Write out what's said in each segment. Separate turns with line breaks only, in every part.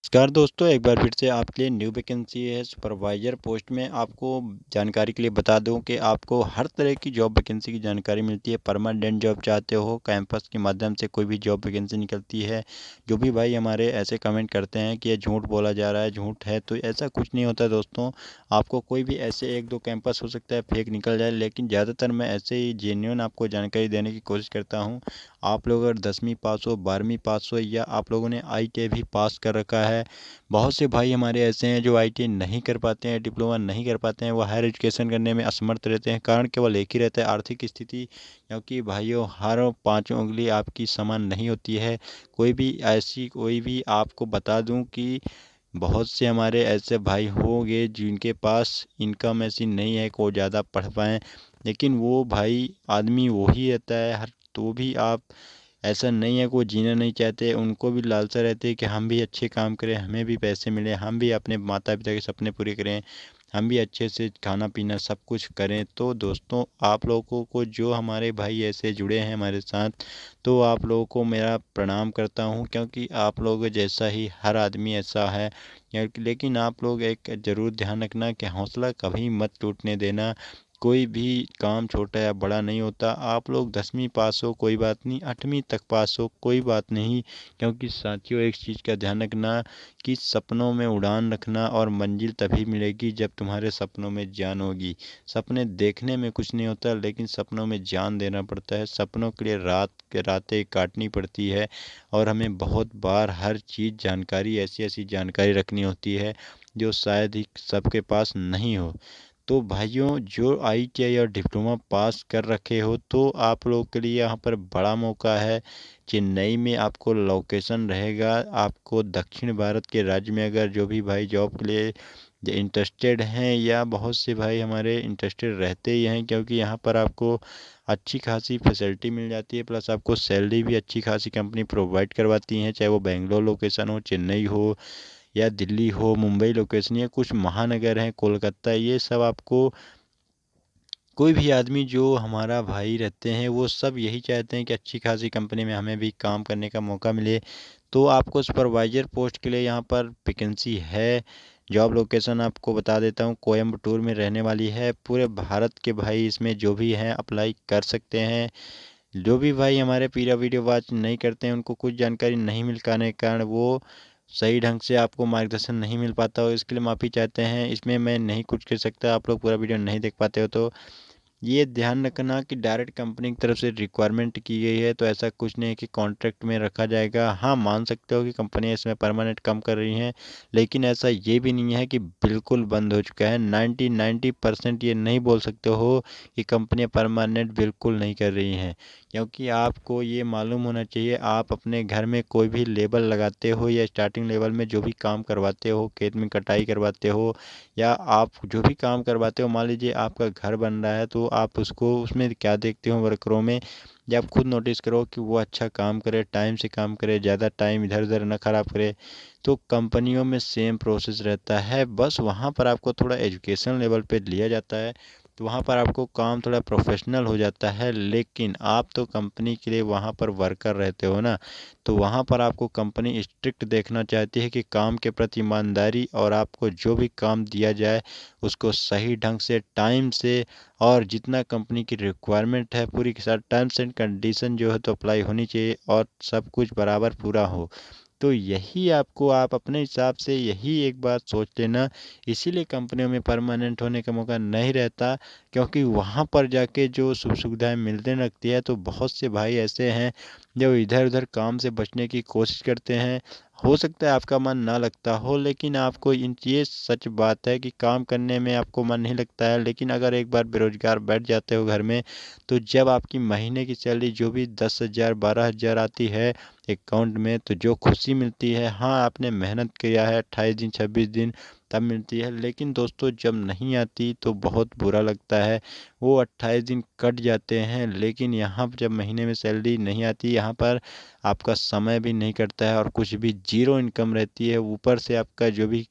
नमस्कार दोस्तों, एक बार फिर से आपके लिए न्यू वैकेंसी है सुपरवाइज़र पोस्ट में। आपको जानकारी के लिए बता दूं कि आपको हर तरह की जॉब वैकेंसी की जानकारी मिलती है। परमानेंट जॉब चाहते हो, कैंपस के माध्यम से कोई भी जॉब वैकेंसी निकलती है। जो भी भाई हमारे ऐसे कमेंट करते हैं कि ये झूठ बोला जा रहा है, झूठ है, तो ऐसा कुछ नहीं होता दोस्तों। आपको कोई भी ऐसे एक दो कैंपस हो सकता है फेक निकल जाए, लेकिन ज़्यादातर मैं ऐसे ही जेन्युइन आपको जानकारी देने की कोशिश करता हूँ। आप लोग अगर 10वीं पास हो, 12वीं पास हो, या आप लोगों ने ITI भी पास कर रखा है। बहुत से भाई हमारे ऐसे हैं जो ITI नहीं कर पाते हैं, डिप्लोमा नहीं कर पाते हैं, वो हायर एजुकेशन करने में असमर्थ रहते हैं। कारण केवल एक ही रहता है, आर्थिक स्थिति। क्योंकि भाइयों, हर पाँचों उंगली आपकी समान नहीं होती है। कोई भी आपको बता दूं कि बहुत से हमारे ऐसे भाई होंगे जिनके पास इनकम ऐसी नहीं है को ज़्यादा पढ़ पाएँ, लेकिन वो भाई आदमी वही रहता है हर। तो भी आप, ऐसा नहीं है कोई जीना नहीं चाहते, उनको भी लालसा रहती है कि हम भी अच्छे काम करें, हमें भी पैसे मिले, हम भी अपने माता पिता के सपने पूरे करें, हम भी अच्छे से खाना पीना सब कुछ करें। तो दोस्तों, आप लोगों को जो हमारे भाई ऐसे जुड़े हैं हमारे साथ, तो आप लोगों को मेरा प्रणाम करता हूँ, क्योंकि आप लोगों जैसा ही हर आदमी ऐसा है। लेकिन आप लोग एक ज़रूर ध्यान रखना कि हौसला कभी मत टूटने देना। कोई भी काम छोटा या बड़ा नहीं होता। आप लोग 10वीं पास हो कोई बात नहीं, 8वीं तक पास हो कोई बात नहीं। क्योंकि साथियों, एक चीज़ का ध्यान रखना कि सपनों में उड़ान रखना, और मंजिल तभी मिलेगी जब तुम्हारे सपनों में जान होगी। सपने देखने में कुछ नहीं होता, लेकिन सपनों में जान देना पड़ता है। सपनों के लिए रात के रातें काटनी पड़ती है, और हमें बहुत बार हर चीज़ जानकारी, ऐसी ऐसी जानकारी रखनी होती है जो शायद ही सबके पास नहीं हो। तो भाइयों, जो ITI और डिप्लोमा पास कर रखे हो, तो आप लोगों के लिए यहाँ पर बड़ा मौका है। चेन्नई में आपको लोकेशन रहेगा। आपको दक्षिण भारत के राज्य में अगर जो भी भाई जॉब के लिए इंटरेस्टेड हैं, या बहुत से भाई हमारे इंटरेस्टेड रहते ही हैं, क्योंकि यहाँ पर आपको अच्छी खासी फैसिलिटी मिल जाती है, प्लस आपको सैलरी भी अच्छी खासी कंपनी प्रोवाइड करवाती हैं, चाहे वो बेंगलोर लोकेशन हो, चेन्नई हो, या दिल्ली हो, मुंबई लोकेशन, या कुछ महानगर हैं, कोलकाता, ये सब आपको कोई भी आदमी जो हमारा भाई रहते हैं वो सब यही चाहते हैं कि अच्छी खासी कंपनी में हमें भी काम करने का मौका मिले। तो आपको सुपरवाइज़र पोस्ट के लिए यहाँ पर वैकेंसी है। जॉब लोकेशन आपको बता देता हूँ, कोयम्बटूर में रहने वाली है। पूरे भारत के भाई इसमें जो भी हैं अप्लाई कर सकते हैं। जो भी भाई हमारे पूरा वीडियो वॉच नहीं करते हैं, उनको कुछ जानकारी नहीं मिल पाने के कारण वो सही ढंग से आपको मार्गदर्शन नहीं मिल पाता हो, इसके लिए माफ़ी चाहते हैं। इसमें मैं नहीं कुछ कर सकता, आप लोग पूरा वीडियो नहीं देख पाते हो तो ये ध्यान रखना कि डायरेक्ट कंपनी की तरफ से रिक्वायरमेंट की गई है, तो ऐसा कुछ नहीं है कि कॉन्ट्रैक्ट में रखा जाएगा। हाँ, मान सकते हो कि कंपनी इसमें परमानेंट कम कर रही हैं, लेकिन ऐसा ये भी नहीं है कि बिल्कुल बंद हो चुका है। 90% ये नहीं बोल सकते हो कि कंपनियां परमानेंट बिल्कुल नहीं कर रही हैं। क्योंकि आपको ये मालूम होना चाहिए, आप अपने घर में कोई भी लेबर लगाते हो, या स्टार्टिंग लेवल में जो भी काम करवाते हो, खेत में कटाई करवाते हो, या आप जो भी काम करवाते हो, मान लीजिए आपका घर बन रहा है, तो आप उसको उसमें क्या देखते हो वर्करों में, या आप खुद नोटिस करो कि वो अच्छा काम करे, टाइम से काम करे, ज़्यादा टाइम इधर उधर ना खराब करे। तो कंपनियों में सेम प्रोसेस रहता है, बस वहाँ पर आपको थोड़ा एजुकेशन लेवल पे लिया जाता है, तो वहाँ पर आपको काम थोड़ा प्रोफेशनल हो जाता है। लेकिन आप तो कंपनी के लिए वहाँ पर वर्कर रहते हो ना, तो वहाँ पर आपको कंपनी स्ट्रिक्ट देखना चाहती है कि काम के प्रति ईमानदारी, और आपको जो भी काम दिया जाए उसको सही ढंग से, टाइम से, और जितना कंपनी की रिक्वायरमेंट है पूरी के साथ टर्म्स एंड कंडीशन जो है तो अप्लाई होनी चाहिए, और सब कुछ बराबर पूरा हो। तो यही आपको, आप अपने हिसाब से यही एक बात सोच लेना। इसीलिए कंपनियों में परमानेंट होने का मौका नहीं रहता, क्योंकि वहाँ पर जाके जो सुख सुविधाएं मिलने लगती है, तो बहुत से भाई ऐसे हैं जो इधर उधर काम से बचने की कोशिश करते हैं। हो सकता है आपका मन ना लगता हो, लेकिन आपको इन ये सच बात है कि काम करने में आपको मन नहीं लगता है, लेकिन अगर एक बार बेरोजगार बैठ जाते हो घर में, तो जब आपकी महीने की सैलरी जो भी 10,000 12,000 आती है अकाउंट में, तो जो खुशी मिलती है, हाँ आपने मेहनत किया है, 28 दिन 26 दिन तब मिलती है। लेकिन दोस्तों, जब नहीं आती तो बहुत बुरा लगता है। वो 28 दिन कट जाते हैं, लेकिन यहाँ पर जब महीने में सैलरी नहीं आती, यहाँ पर आपका समय भी नहीं कटता है, और कुछ भी जीरो इनकम रहती है। ऊपर से आपका जो भी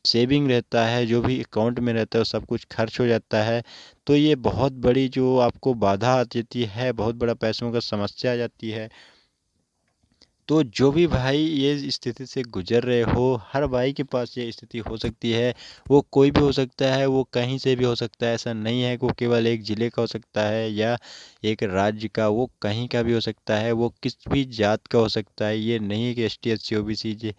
सेविंग रहता है, जो भी अकाउंट में रहता है, वो सब कुछ खर्च हो जाता है। तो ये बहुत बड़ी जो आपको बाधा आ जाती है, बहुत बड़ा पैसों का समस्या आ जाती है। तो जो भी भाई ये स्थिति से गुजर रहे हो, हर भाई के पास ये स्थिति हो सकती है। वो कोई भी हो सकता है, वो कहीं से भी हो सकता है। ऐसा नहीं है कि वो केवल एक ज़िले का हो सकता है या एक राज्य का, वो कहीं का भी हो सकता है, वो किस भी जात का हो सकता है। ये नहीं है कि एसटी एससी ओबीसी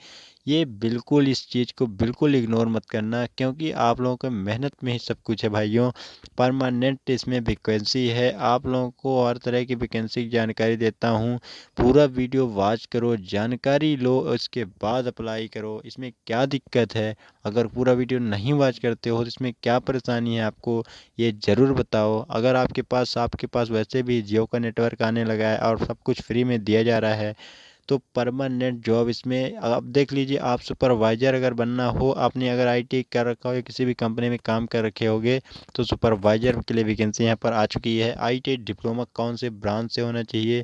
ये बिल्कुल इस चीज़ को बिल्कुल इग्नोर मत करना, क्योंकि आप लोगों का मेहनत में ही सब कुछ है भाइयों। परमानेंट इसमें वैकेंसी है। आप लोगों को हर तरह की वैकेंसी की जानकारी देता हूँ। पूरा वीडियो वॉच करो, जानकारी लो, उसके बाद अप्लाई करो। इसमें क्या दिक्कत है? अगर पूरा वीडियो नहीं वॉच करते हो तो इसमें क्या परेशानी है आपको, ये ज़रूर बताओ। अगर आपके पास वैसे भी जियो का नेटवर्क आने लगा है और सब कुछ फ्री में दिया जा रहा है, तो परमानेंट जॉब इसमें आप देख लीजिए। आप सुपरवाइज़र अगर बनना हो, आपने अगर आईटी कर रखा हो या किसी भी कंपनी में काम कर रखे होगे, तो सुपरवाइज़र के लिए वैकेंसी यहाँ पर आ चुकी है। आईटी डिप्लोमा कौन से ब्रांच से होना चाहिए,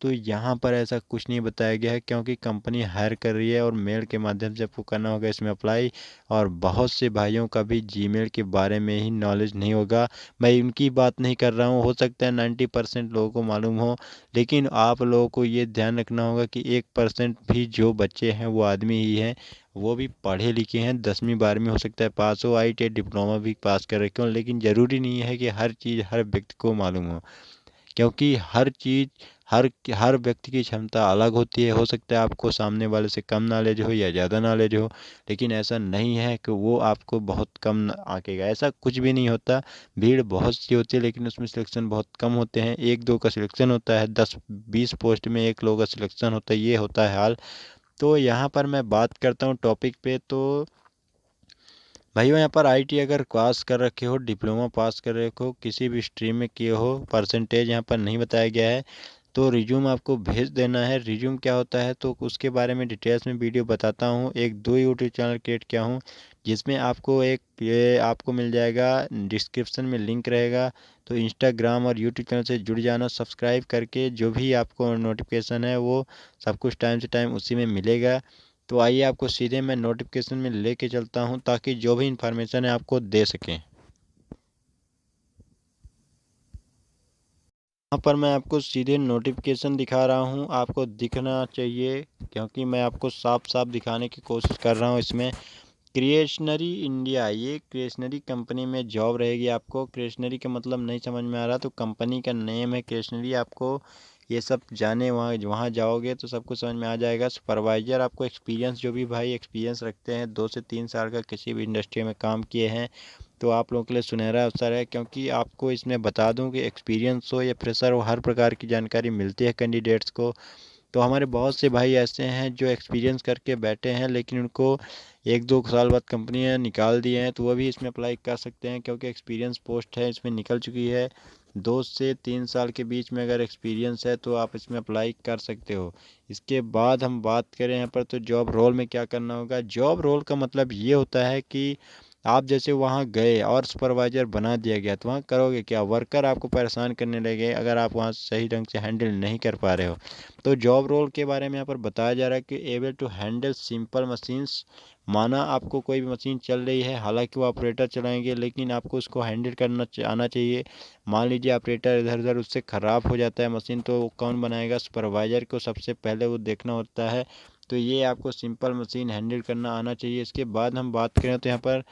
तो यहाँ पर ऐसा कुछ नहीं बताया गया है, क्योंकि कंपनी हायर कर रही है और मेल के माध्यम से आपको करना होगा इसमें अप्लाई। और बहुत से भाइयों का भी जीमेल के बारे में ही नॉलेज नहीं होगा। मैं उनकी बात नहीं कर रहा हूँ, हो सकता है 90% लोगों को मालूम हो, लेकिन आप लोगों को ये ध्यान रखना होगा कि 1% भी जो बच्चे हैं वो आदमी ही हैं। वो भी पढ़े लिखे हैं, 10वीं 12वीं हो सकता है पास हो, आईटी डिप्लोमा भी पास कर रखे हो, लेकिन ज़रूरी नहीं है कि हर चीज़ हर व्यक्ति को मालूम हो, क्योंकि हर चीज़ हर हर व्यक्ति की क्षमता अलग होती है। हो सकता है आपको सामने वाले से कम नॉलेज हो या ज़्यादा नॉलेज हो, लेकिन ऐसा नहीं है कि वो आपको बहुत कम आंकेगा। ऐसा कुछ भी नहीं होता। भीड़ बहुत सी होती है, लेकिन उसमें सिलेक्शन बहुत कम होते हैं। एक दो का सिलेक्शन होता है, 10-20 पोस्ट में एक लोगों का सिलेक्शन होता है, ये होता है हाल। तो यहाँ पर मैं बात करता हूँ टॉपिक पे। तो भाइयों, यहाँ पर आईटी अगर पास कर रखे हो, डिप्लोमा पास कर रखे हो, किसी भी स्ट्रीम में किए हो, परसेंटेज यहाँ पर नहीं बताया गया है, तो रिज्यूम आपको भेज देना है। रिज्यूम क्या होता है तो उसके बारे में डिटेल्स में वीडियो बताता हूँ। एक दो यूट्यूब चैनल क्रिएट किया हूँ, जिसमें आपको एक ये आपको मिल जाएगा, डिस्क्रिप्शन में लिंक रहेगा। तो इंस्टाग्राम और यूट्यूब चैनल से जुड़ जाना, सब्सक्राइब करके जो भी आपको नोटिफिकेशन है वो सब कुछ टाइम से टाइम उसी में मिलेगा। तो आइए आपको सीधे मैं नोटिफिकेशन में लेके चलता हूँ, ताकि जो भी इंफॉर्मेशन है आपको दे सकें। यहाँ पर मैं आपको सीधे नोटिफिकेशन दिखा रहा हूँ, आपको दिखना चाहिए, क्योंकि मैं आपको साफ साफ दिखाने की कोशिश कर रहा हूँ। इसमें क्रिएशनरी इंडिया, ये क्रिएशनरी कंपनी में जॉब रहेगी आपको। क्रिएशनरी का मतलब नहीं समझ में आ रहा तो कंपनी का नेम है क्रिएशनरी। आपको ये सब जाने, वहाँ वहाँ जाओगे तो सब कुछ समझ में आ जाएगा। सुपरवाइज़र आपको एक्सपीरियंस, जो भी भाई एक्सपीरियंस रखते हैं 2 से 3 साल का, किसी भी इंडस्ट्री में काम किए हैं, तो आप लोगों के लिए सुनहरा अवसर है। क्योंकि आपको इसमें बता दूं कि एक्सपीरियंस हो या फ्रेशर हो, हर प्रकार की जानकारी मिलती है कैंडिडेट्स को। तो हमारे बहुत से भाई ऐसे हैं जो एक्सपीरियंस करके बैठे हैं, लेकिन उनको 1-2 साल बाद कंपनियां निकाल दिए हैं, तो वो भी इसमें अप्लाई कर सकते हैं, क्योंकि एक्सपीरियंस पोस्ट है, इसमें निकल चुकी है। 2 से 3 साल के बीच में अगर एक्सपीरियंस है तो आप इसमें अप्लाई कर सकते हो। इसके बाद हम बात करें यहाँ पर, तो जॉब रोल में क्या करना होगा। जॉब रोल का मतलब ये होता है कि आप जैसे वहाँ गए और सुपरवाइज़र बना दिया गया, तो वहाँ करोगे क्या, वर्कर आपको परेशान करने लगे अगर आप वहाँ सही ढंग से हैंडल नहीं कर पा रहे हो। तो जॉब रोल के बारे में यहाँ पर बताया जा रहा है कि able to handle simple machines. माना आपको कोई भी मशीन चल रही है, हालांकि वो ऑपरेटर चलाएंगे, लेकिन आपको उसको हैंडल करना आना चाहिए। मान लीजिए ऑपरेटर इधर उधर उससे ख़राब हो जाता है मशीन, तो वो कौन बनाएगा, सुपरवाइज़र को सबसे पहले वो देखना होता है। तो ये आपको सिंपल मशीन हैंडल करना आना चाहिए। इसके बाद हम बात करें तो यहाँ पर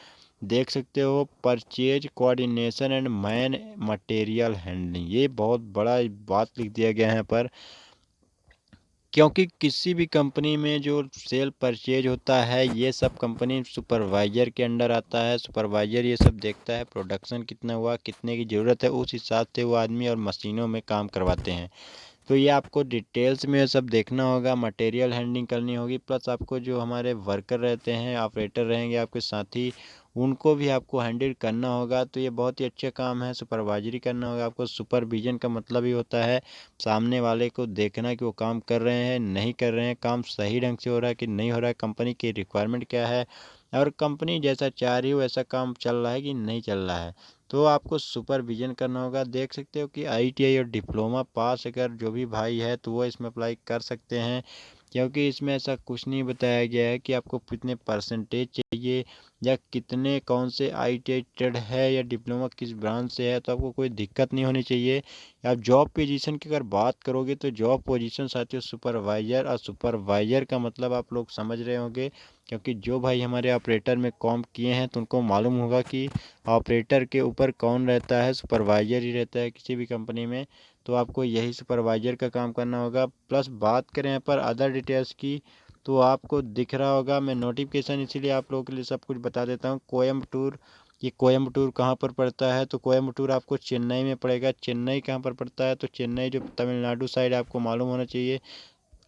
देख सकते हो, purchase coordination and man material handling, ये बहुत बड़ा बात लिख दिया गया है यहाँ पर। क्योंकि किसी भी कंपनी में जो सेल परचेज होता है, ये सब कंपनी सुपरवाइज़र के अंडर आता है। सुपरवाइज़र ये सब देखता है प्रोडक्शन कितना हुआ, कितने की ज़रूरत है, उस हिसाब से वो आदमी और मशीनों में काम करवाते हैं। तो ये आपको डिटेल्स में सब देखना होगा, मटेरियल हैंडलिंग करनी होगी, प्लस आपको जो हमारे वर्कर रहते हैं, ऑपरेटर रहेंगे आपके साथी, उनको भी आपको हैंडल करना होगा। तो ये बहुत ही अच्छा काम है, सुपरवाइजरी करना होगा आपको। सुपरविजन का मतलब ही होता है सामने वाले को देखना कि वो काम कर रहे हैं नहीं कर रहे हैं, काम सही ढंग से हो रहा है कि नहीं हो रहा है, कंपनी की रिक्वायरमेंट क्या है, और कंपनी जैसा चाह रही हो वैसा काम चल रहा है कि नहीं चल रहा है। तो आपको सुपरविजन करना होगा। देख सकते हो कि आईटीआई और डिप्लोमा पास अगर जो भी भाई है तो वो इसमें अप्लाई कर सकते हैं। क्योंकि इसमें ऐसा कुछ नहीं बताया गया है कि आपको कितने परसेंटेज चाहिए या कितने कौन से ITI ट्रेड है या डिप्लोमा किस ब्रांच से है, तो आपको कोई दिक्कत नहीं होनी चाहिए। आप जॉब पोजीशन की अगर बात करोगे तो जॉब पोजीशन साथियों सुपरवाइज़र, और सुपरवाइज़र का मतलब आप लोग समझ रहे होंगे, क्योंकि जो भाई हमारे ऑपरेटर में काम किए हैं तो उनको मालूम होगा कि ऑपरेटर के ऊपर कौन रहता है, सुपरवाइज़र ही रहता है किसी भी कंपनी में। तो आपको यही सुपरवाइज़र का काम करना होगा। प्लस बात करें यहाँ पर अदर डिटेल्स की, तो आपको दिख रहा होगा, मैं नोटिफिकेशन इसीलिए आप लोगों के लिए सब कुछ बता देता हूँ। कोयम्बटूर, ये कोयम्बटूर कहाँ पर पड़ता है, तो कोयम्बटूर आपको चेन्नई में पड़ेगा। चेन्नई कहाँ पर पड़ता है, तो चेन्नई जो तमिलनाडु साइड आपको मालूम होना चाहिए,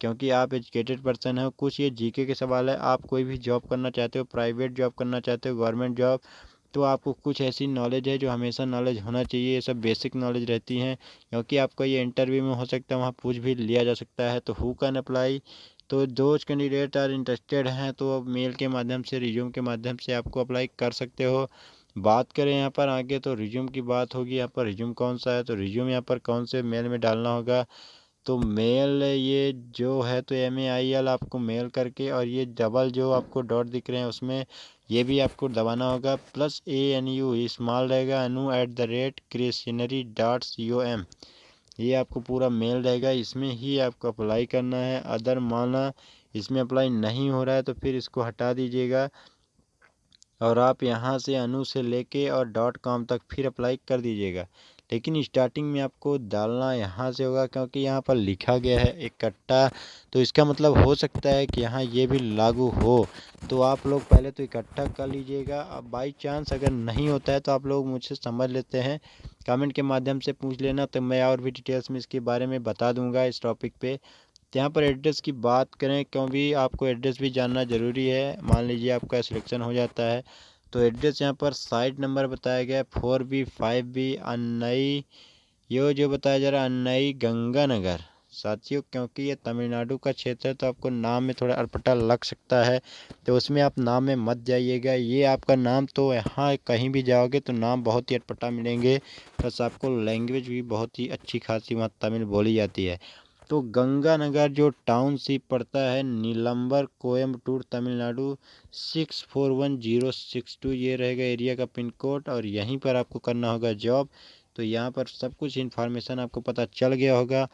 क्योंकि आप एजुकेटेड पर्सन हो। कुछ ये जीके के सवाल है, आप कोई भी जॉब करना चाहते हो, प्राइवेट जॉब करना चाहते हो, गवर्नमेंट जॉब, तो आपको कुछ ऐसी नॉलेज है जो हमेशा नॉलेज होना चाहिए। ये सब बेसिक नॉलेज रहती हैं, क्योंकि आपका ये इंटरव्यू में हो सकता है वहाँ पूछ भी लिया जा सकता है। तो हु कैन अप्लाई, तो दोज कैंडिडेट आर इंटरेस्टेड हैं तो अब मेल के माध्यम से, रिज्यूम के माध्यम से आपको अप्लाई कर सकते हो। बात करें यहाँ पर आगे, तो रिज्यूम की बात होगी। यहाँ पर रिज्यूम कौन सा है, तो रिज्यूम यहाँ पर कौन से मेल में डालना होगा, तो मेल ये जो है तो MAIL आपको मेल करके, और ये डबल जो आपको डॉट दिख रहे हैं उसमें ये भी आपको दबाना होगा। प्लस ANU स्मॉल रहेगा, anu@creationary.com, ये आपको पूरा मेल रहेगा, इसमें ही आपको अप्लाई करना है। अदर माना इसमें अप्लाई नहीं हो रहा है तो फिर इसको हटा दीजिएगा, और आप यहाँ से अनु से लेके और .com तक फिर अप्लाई कर दीजिएगा। लेकिन स्टार्टिंग में आपको डालना यहाँ से होगा, क्योंकि यहाँ पर लिखा गया है इकट्ठा, तो इसका मतलब हो सकता है कि यहाँ ये भी लागू हो। तो आप लोग पहले तो इकट्ठा कर लीजिएगा। अब बाई चांस अगर नहीं होता है तो आप लोग मुझसे समझ लेते हैं, कमेंट के माध्यम से पूछ लेना, तो मैं और भी डिटेल्स में इसके बारे में बता दूंगा इस टॉपिक पे। यहाँ पर एड्रेस की बात करें, क्योंकि आपको एड्रेस भी जानना ज़रूरी है। मान लीजिए आपका सिलेक्शन हो जाता है, तो एड्रेस यहाँ पर साइट नंबर बताया गया है 4B 5B अन्नई, ये जो बताया जा रहा है अन्नई गंगानगर। साथियों क्योंकि ये तमिलनाडु का क्षेत्र है तो आपको नाम में थोड़ा अटपटा लग सकता है, तो उसमें आप नाम में मत जाइएगा। ये आपका नाम तो यहाँ कहीं भी जाओगे तो नाम बहुत ही अटपटा मिलेंगे, प्लस आपको लैंग्वेज भी बहुत ही अच्छी खासी वहाँ तमिल बोली जाती है। तो गंगानगर जो टाउनशिप पड़ता है, नीलंबर, कोयम्बटूर, तमिलनाडु 641062, ये रहेगा एरिया का पिन कोड, और यहीं पर आपको करना होगा जॉब। तो यहाँ पर सब कुछ इन्फॉर्मेशन आपको पता चल गया होगा।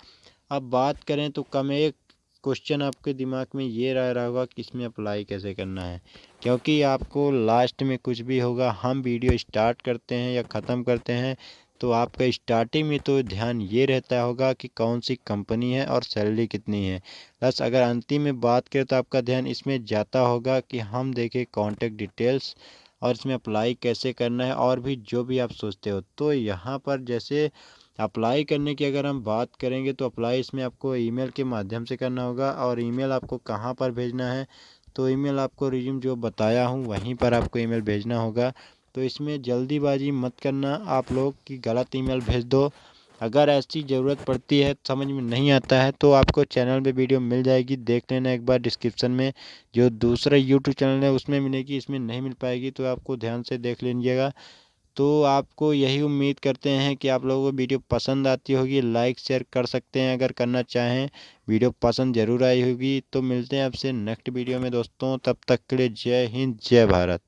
अब बात करें तो कम एक क्वेश्चन आपके दिमाग में ये रह रहा होगा कि इसमें अप्लाई कैसे करना है, क्योंकि आपको लास्ट में कुछ भी होगा, हम वीडियो स्टार्ट करते हैं या ख़त्म करते हैं तो आपका स्टार्टिंग में तो ध्यान ये रहता होगा कि कौन सी कंपनी है और सैलरी कितनी है। प्लस अगर अंतिम में बात करें तो आपका ध्यान इसमें जाता होगा कि हम देखें कॉन्टैक्ट डिटेल्स और इसमें अप्लाई कैसे करना है, और भी जो भी आप सोचते हो। तो यहाँ पर जैसे अप्लाई करने की अगर हम बात करेंगे तो अप्लाई इसमें आपको ईमेल के माध्यम से करना होगा, और ईमेल आपको कहाँ पर भेजना है, तो ईमेल आपको रिज्यूम जो बताया हूँ वहीं पर आपको ईमेल भेजना होगा। तो इसमें जल्दीबाजी मत करना आप लोग कि गलत ईमेल भेज दो। अगर ऐसी ज़रूरत पड़ती है, समझ में नहीं आता है, तो आपको चैनल पे वीडियो मिल जाएगी, देख लेना एक बार डिस्क्रिप्शन में। जो दूसरा यूट्यूब चैनल है उसमें मिलेगी, इसमें नहीं मिल पाएगी, तो आपको ध्यान से देख लीजिएगा। तो आपको यही उम्मीद करते हैं कि आप लोगों को वीडियो पसंद आती होगी, लाइक शेयर कर सकते हैं अगर करना चाहें। वीडियो पसंद ज़रूर आई होगी। तो मिलते हैं आपसे नेक्स्ट वीडियो में दोस्तों, तब तक के लिए जय हिंद जय भारत।